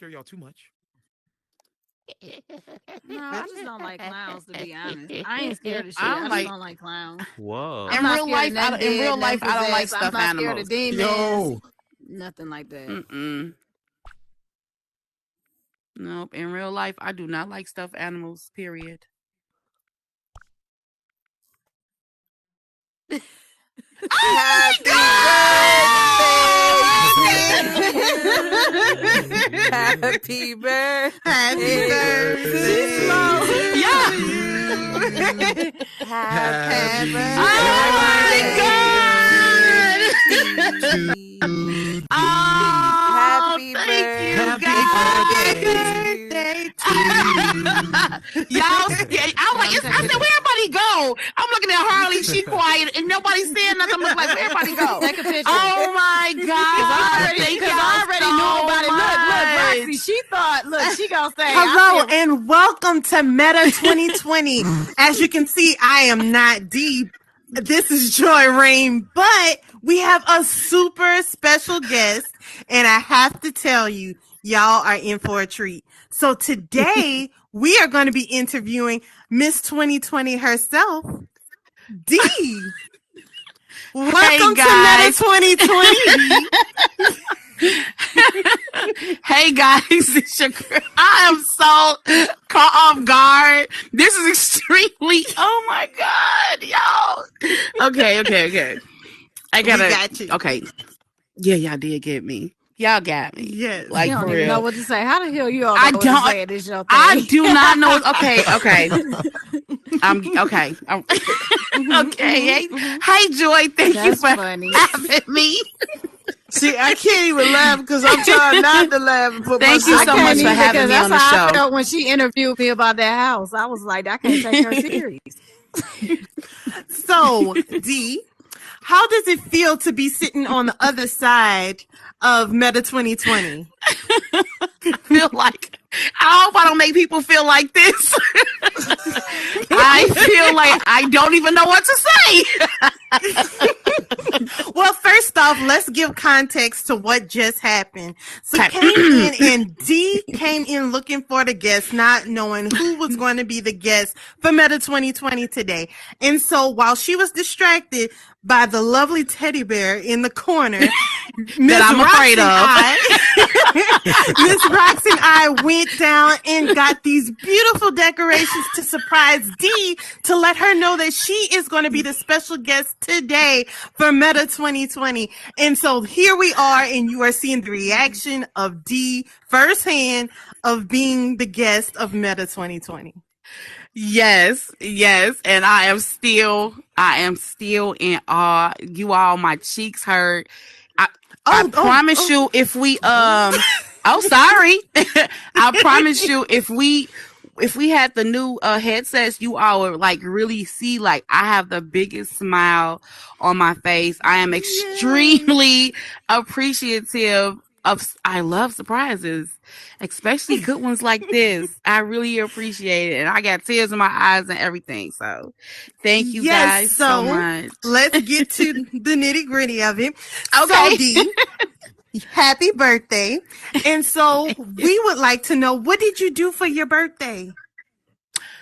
scare y'all too much? No, I just don't like clowns. To be honest, I ain't scared of shit. I I don't just like- don't like clowns. Whoa. I'm In not real scared life, of nothing in real dead, life, nothing I don't like possessed. stuffed I'm not scared animals. of demons. Yo. Nothing like that. Mm-mm. Nope. In real life, I do not like stuffed animals. Period. Happy birthday! Happy birthday! Happy birthday. Yeah. Happy Oh birthday! Oh, Happy thank you, birthday! Y'all, I'm like, I said, where everybody go? I'm looking at Harley, she quiet, and nobody's saying nothing. I'm looking like, where everybody go? Take a picture. Oh my God! Because I already knew about it. Look, Roxy, she thought, look, she gonna say, Hello and welcome to Meta 2020. As you can see, I am not deep. This is Joy Rain, but we have a super special guest, and I have to tell you, y'all are in for a treat. So today, we are going to be interviewing Miss 2020 herself, D. Welcome to Meta 2020. Hey guys, it's your girl. I am so caught off guard. This is extremely. Oh my God, y'all. Okay. I gotta. We got you. Okay. Yeah, y'all did get me. Y'all got me. Yes. Like you don't for even real. know what to say. How the hell you all I know what don't- to say? This your thing. I do not know. Okay. I'm okay. Okay. Hey, Joy. Thank you That's for funny. having me. See, I can't even laugh because I'm trying not to laugh and put Thank you myself so I much can't for either, having 'cause me that's on the how I show. felt when she interviewed me about that house. I was like, I can't take her serious. So, D, how does it feel to be sitting on the other side of Meta 2020? Feel like I hope I don't make people feel like this. I feel like I don't even know what to say. Well, first off, let's give context to what just happened. So Okay. came in and D came in looking for the guest, not knowing who was going to be the guest for Meta 2020 today. And so while she was distracted by the lovely teddy bear in the corner, Miss I'm afraid of. Miss Roxy and I went down and got these beautiful decorations to surprise D to let her know that she is going to be the special guest today for Meta 2020. And so here we are, and you are seeing the reaction of D firsthand of being the guest of Meta 2020. Yes, and I am still in awe. You all, my cheeks hurt. I promise you, if we oh sorry, I promise you, if we had the new headsets, you all would like really see like I have the biggest smile on my face. I am extremely appreciative of. I love surprises, especially good ones like this. I really appreciate it, and I got tears in my eyes and everything. So, thank you guys so much. Let's get to the nitty gritty of it. Okay. So, D, happy birthday. And so we would like to know, what did you do for your birthday?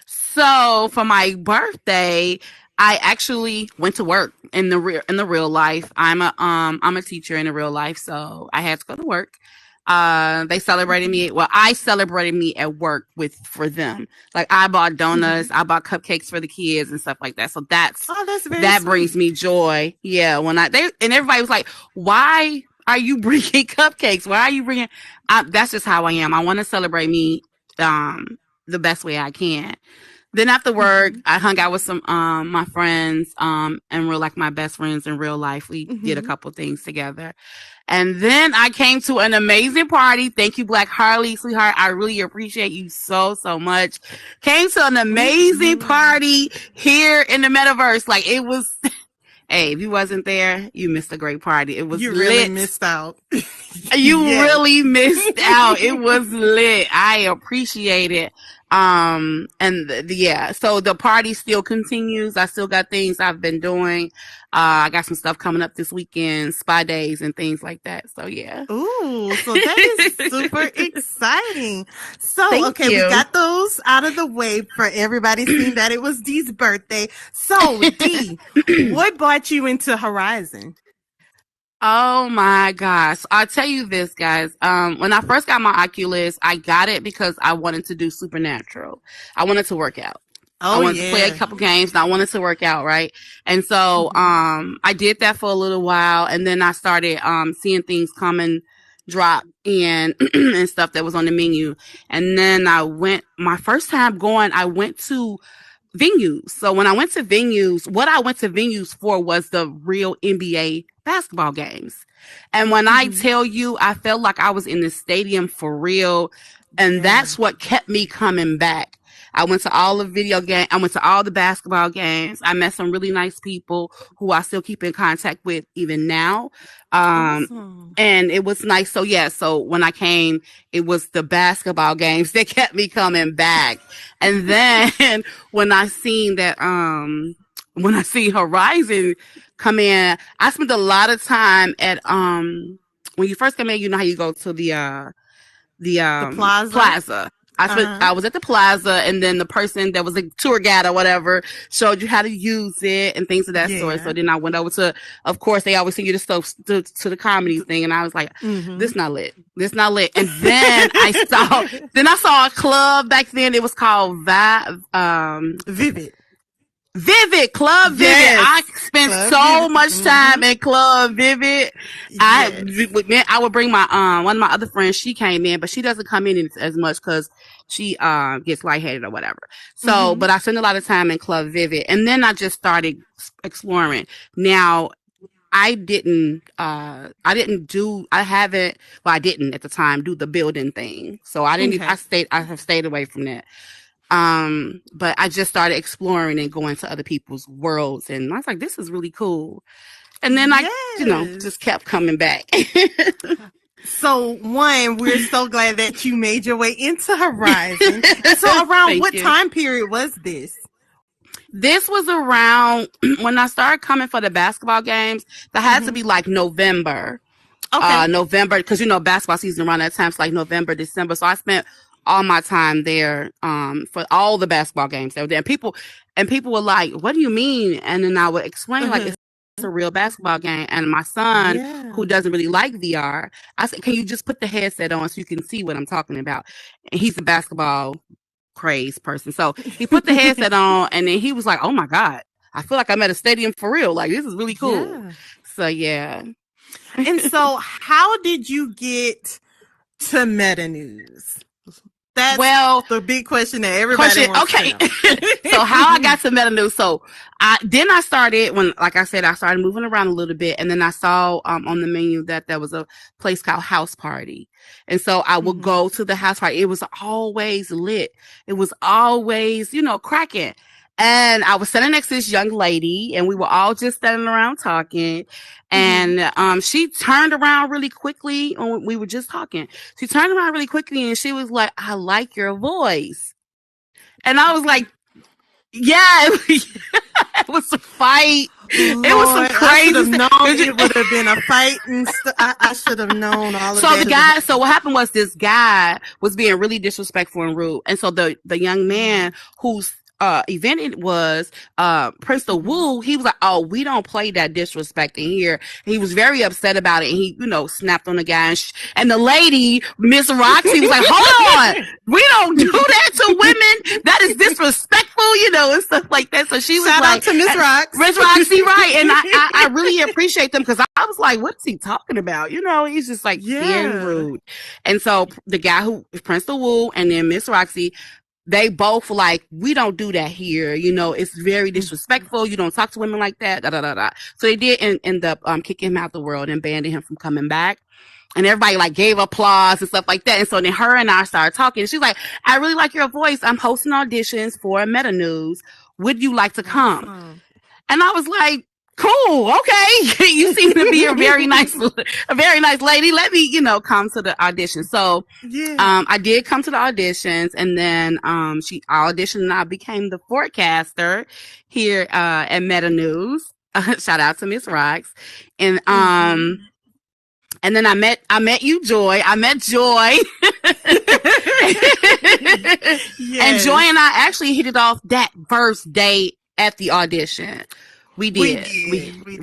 So for my birthday, I actually went to work in the real life. I'm a teacher in the real life, so I had to go to work. They celebrated me. Well, I celebrated me at work for them. Like I bought donuts, I bought cupcakes for the kids and stuff like that. So that brings me joy. Yeah, and everybody was like, "Why are you bringing cupcakes? Why are you bringing?" That's just how I am. I want to celebrate me the best way I can. Then after work, I hung out with some my friends and my best friends in real life. We did a couple things together. And then I came to an amazing party. Thank you, Black Harley, sweetheart. I really appreciate you so much. Came to an amazing party here in the metaverse. Like it was hey, if you wasn't there, you missed a great party. It was You lit. really missed out. You really missed out. It was lit. I appreciate it. Yeah, so the party still continues. I still got things I've been doing. I got some stuff coming up this weekend, spa days and things like that. So yeah. Ooh, so that is super exciting. So, Thank okay, we you. got those out of the way for everybody seeing that it was Dee's birthday. So, Dee, what brought you into Horizon? Oh my gosh. I'll tell you this, guys. When I first got my Oculus, I got it because I wanted to do Supernatural. I wanted to work out. I wanted to play a couple games and I wanted to work out, right? And so, I did that for a little while and then I started, seeing things come and drop in and stuff that was on the menu. And then my first time going, I went to venues. So when I went to venues, what I went to venues for was the real NBA basketball games. And when I tell you, I felt like I was in the stadium for real. And that's what kept me coming back. I went to all the I went to all the basketball games. I met some really nice people who I still keep in contact with even now. Awesome. And it was nice. So yeah, so when I came, it was the basketball games that kept me coming back. And then when I seen Horizon come in, I spent a lot of time at when you first come in, you know how you go to the plaza. I was at the plaza, and then the person that was a tour guide or whatever showed you how to use it and things of that sort. So then I went over to, of course, they always send you the stuff to the comedy thing, and I was like, this not lit. This not lit. And then I saw a club back then. It was called Vivid Club Vivid. I spent so much time in Club Vivid. I would bring my one of my other friends. She came in, but she doesn't come in as much because she gets lightheaded or whatever. So, but I spent a lot of time in Club Vivid, and then I just started exploring. Now, I didn't at the time do the building thing. So I didn't. I have stayed away from that. But I just started exploring and going to other people's worlds, and I was like, this is really cool. And then I just kept coming back. So one, we're so glad that you made your way into Horizon. So around what time period was this? This was around when I started coming for the basketball games. That had to be like November. Okay. November, because basketball season around that time is like November, December. So I spent all my time there for all the basketball games that were there. And people were like, what do you mean? And then I would explain like it's a real basketball game. And my son, who doesn't really like VR, I said, can you just put the headset on so you can see what I'm talking about? And he's a basketball crazed person. So he put the headset on and then he was like, oh my God, I feel like I'm at a stadium for real. Like, this is really cool. Yeah. So yeah. And so how did you get to Meta News? That's the big question that everybody wants to know. So how I got to Meta News. So I started I started moving around a little bit, and then I saw on the menu that there was a place called House Party. And so I would go to the house party. It was always lit. It was always, cracking. And I was sitting next to this young lady, and we were all just standing around talking. And she turned around really quickly when we were just talking. She turned around really quickly, and she was like, I like your voice. And I was like, yeah, it was a fight. Lord, it was some crazy. I should have known it would have been a fight, and I should have known all of that. So what happened was this guy was being really disrespectful and rude, and so the young man who's event it was Princeton Wu, he was like, oh, we don't play that disrespecting here. He was very upset about it, and he snapped on the guy, and the lady, Miss Roxy, was like, hold on, we don't do that to women. That is disrespectful, and stuff like that. So she was shout out to Miss Roxy. Miss Roxy, right? And I really appreciate them, because I was like, what is he talking about? He's just like being rude. And so the guy who Princeton Wu and then Miss Roxy, they both like, we don't do that here. It's very disrespectful. You don't talk to women like that. Da, da, da, da. So they did end up kicking him out the world and banning him from coming back. And everybody like gave applause and stuff like that. And so then her and I started talking. She's like, I really like your voice. I'm hosting auditions for Meta News. Would you like to come? And I was like, Cool. Okay. You seem to be a very nice lady. Let me, come to the audition. So, Yeah. I did come to the auditions, and then, she auditioned, and I became the forecaster here, at Meta News. Shout out to Miss Roxy. And, and then I met you, Joy. I met Joy. And Yes. Joy and I actually hit it off that first day at the audition. We did.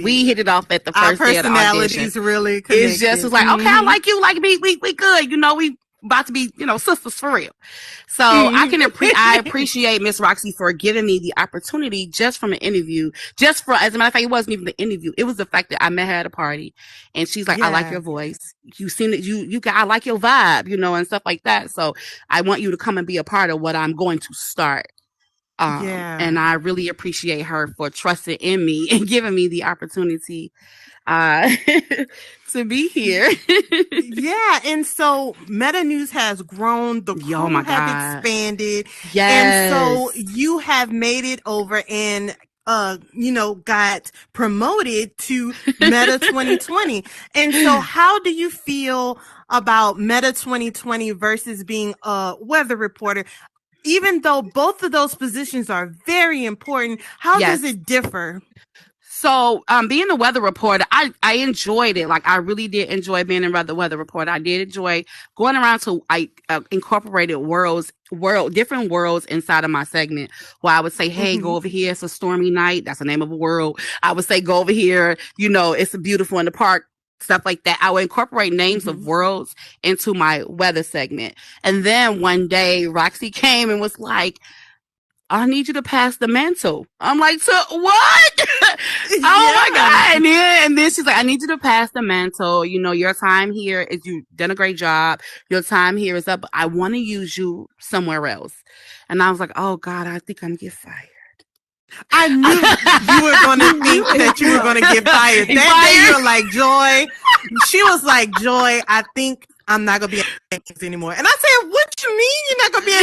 We hit it off at the Our first day of the audition. personalities really connected. It's just was like, okay, I like you, like me, we good. We about to be, sisters for real. So I appreciate Miss Roxy for giving me the opportunity just from an interview. As a matter of fact, it wasn't even the interview. It was the fact that I met her at a party, and she's like, I like your voice. You seem that I like your vibe, and stuff like that. So I want you to come and be a part of what I'm going to start. And I really appreciate her for trusting in me and giving me the opportunity to be here. Yeah, and so Meta News has grown, the crew have expanded. Yes. And so you have made it over and got promoted to Meta 2020. And so how do you feel about Meta 2020 versus being a weather reporter? Even though both of those positions are very important, how does it differ? So, being a weather reporter, I enjoyed it. Like, I really did enjoy being a weather reporter. I did enjoy going around to incorporated different worlds inside of my segment, where I would say, hey, go over here. It's a stormy night. That's the name of a world. I would say, go over here. It's beautiful in the park. Stuff like that. I would incorporate names of worlds into my weather segment. And then one day, Roxy came and was like, I need you to pass the mantle. I'm like, so what? Oh my God. And then she's like, I need you to pass the mantle. Your time here you've done a great job. Your time here is up. I want to use you somewhere else. And I was like, oh God, I think I'm gonna get fired. I knew you were going to think that you were going to get fired. That day you were like, Joy. She was like, Joy, I think I'm not going to be at News anymore. And I said, what you mean you're not going to be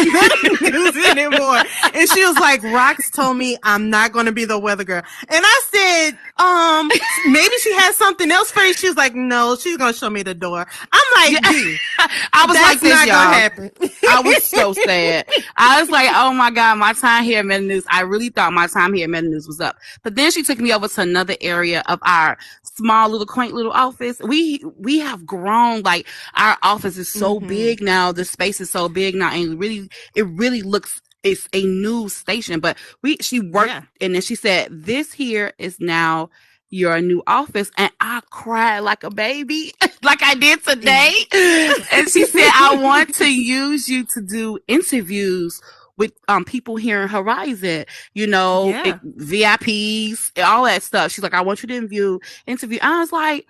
at News anymore? And she was like, Rox told me I'm not going to be the weather girl. And I said, maybe she has something else for you. She was like, no, she's going to show me the door. I'm like, I was like, this, not y'all. Gonna happen. I was so sad. I was like, oh my God, my time here at Meta News. I really thought my time here at Meta News was up. But then she took me over to another area of our small little quaint little office. We have grown. Like, our office is so big now. The space is so big now, and it really looks, it's a new station. But she worked, and then she said, this here is now your new office. And I cried like a baby, like I did today. And she said, I want to use you to do interviews with people here in Horizon, VIPs, all that stuff. She's like, I want you to interview. I was like,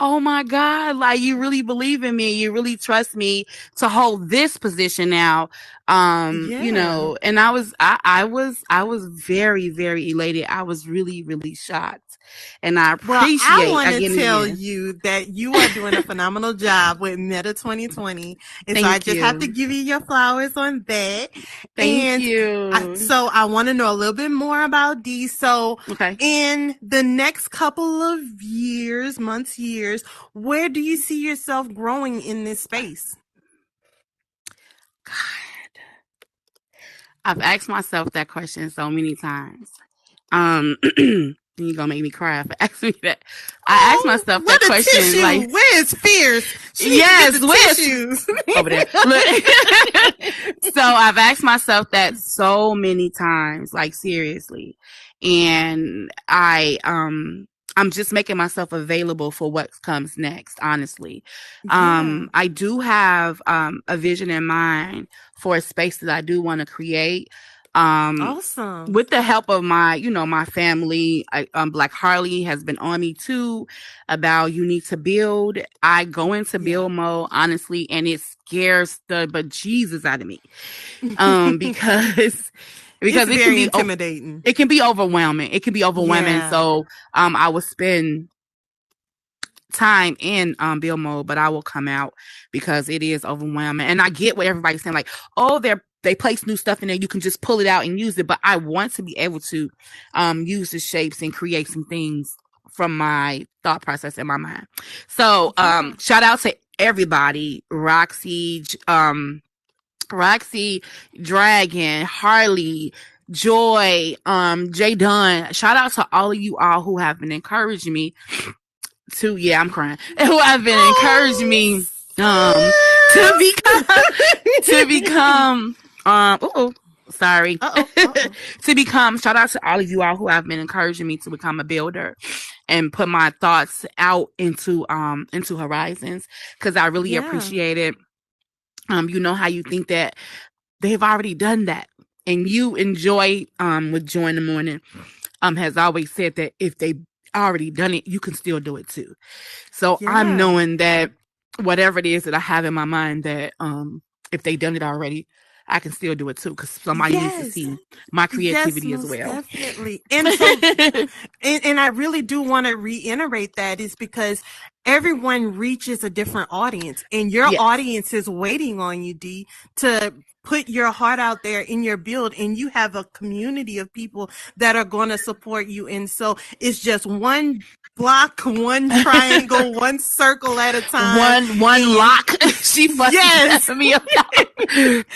oh my God, like, you really believe in me. You really trust me to hold this position now. And I was very, very elated. I was really, really shocked. And I appreciate. Well, I want to tell you that you are doing a phenomenal job with Meta 2020, and so I just have to give you your flowers on that. Thank you. So I want to know a little bit more about Dee. So, in the next couple of months, where do you see yourself growing in this space? God, I've asked myself that question so many times. You're gonna make me cry for asking me that. I asked myself that question. Tissue. Like, where's Fierce? Where's tissues? Over there. Look. So I've asked myself that so many times, like, seriously. And I'm just making myself available for what comes next, honestly. I do have a vision in mind for a space that I do want to create. Awesome. With the help of my family, Black Harley has been on me too about, you need to build. I go into build mode, honestly, and it scares the bejesus out of me. Because it very can be intimidating. It can be overwhelming. So, I will spend time in build mode, but I will come out because it is overwhelming. And I get what everybody's saying, like, oh, they're they place new stuff in there, you can just pull it out and use it. But I want to be able to use the shapes and create some things from my thought process in my mind. So shout out to everybody, Roxy, Dragon, Harley, Joy, Jay Dunn. Shout out to all of you all who have been encouraging me to, yeah, I'm crying, who have been encouraging me to become shout out to all of you all who have been encouraging me to become a builder and put my thoughts out into horizons, because I really appreciate it. You know how you think that they've already done that, and you enjoy with Joy in the Morning has always said that if they already done it, you can still do it too. So I'm knowing that whatever it is that I have in my mind, that if they done it already, I can still do it too, because somebody needs to see my creativity as well. Definitely. And so, and I really do want to reiterate that, is because everyone reaches a different audience, and your audience is waiting on you, D, to put your heart out there in your build, and you have a community of people that are going to support you. And so it's just one block, one triangle, one circle at a time. One lock. She fucking me up.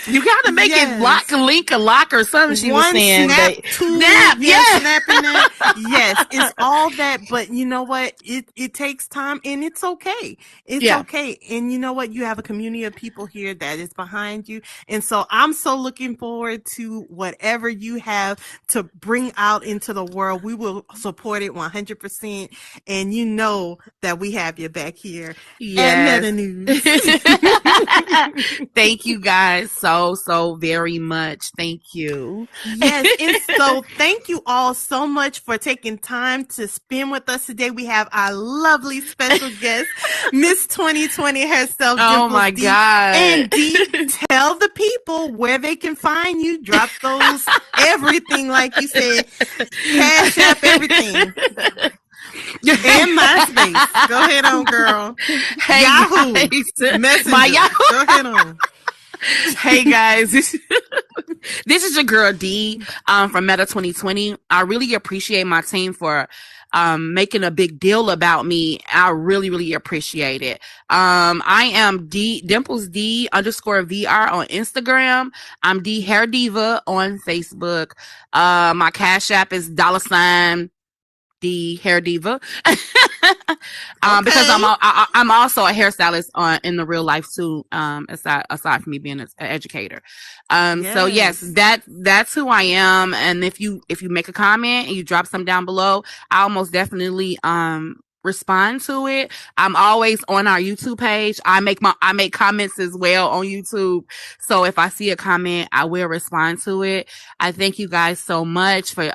You gotta make it block, link, a lock or something. She was saying snap, snapping that. Yes, it's all that. But you know what? It takes time, and it's okay. It's okay. And you know what? You have a community of people here that is behind you. And so I'm so looking forward to whatever you have to bring out into the world. We will support it 100%. And you know that we have your back here at Meta News. Thank you guys so very much. Thank you. Yes, and so thank you all so much for taking time to spend with us today. We have our lovely special guest, Miss 2020 herself. Oh my God. And D, tell the people where they can find you. Drop those everything, like you said. Cash App, everything. And MySpace. Go ahead on, girl. Hey, Yahoo. Messenger. My Yahoo. Go ahead on. Hey guys, this is your girl D from Meta 2020. I really appreciate my team for making a big deal about me. I really appreciate it. I am Dimples D _VR on Instagram. I'm D Hair Diva on Facebook. My Cash App is $ the Hair Diva. Because I'm also a hairstylist in the real life too, aside from me being an educator. So yes, that's who I am. And if you make a comment and you drop some down below, I'll most definitely respond to it. I'm always on our YouTube page. I make comments as well on YouTube. So if I see a comment, I will respond to it. I thank you guys so much for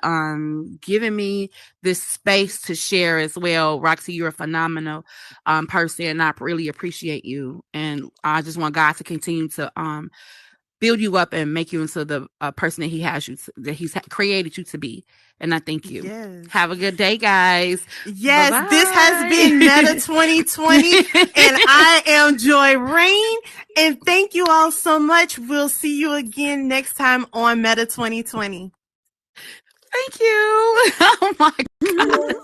giving me this space to share as well. Roxy, you're a phenomenal person, and I really appreciate you. And I just want God to continue to build you up and make you into the person that that He's created you to be. And I thank you. Yes. Have a good day, guys. Yes, Bye-bye. This has been Meta 2020, and I am Joy Rain. And thank you all so much. We'll see you again next time on Meta 2020. Thank you. Oh my God.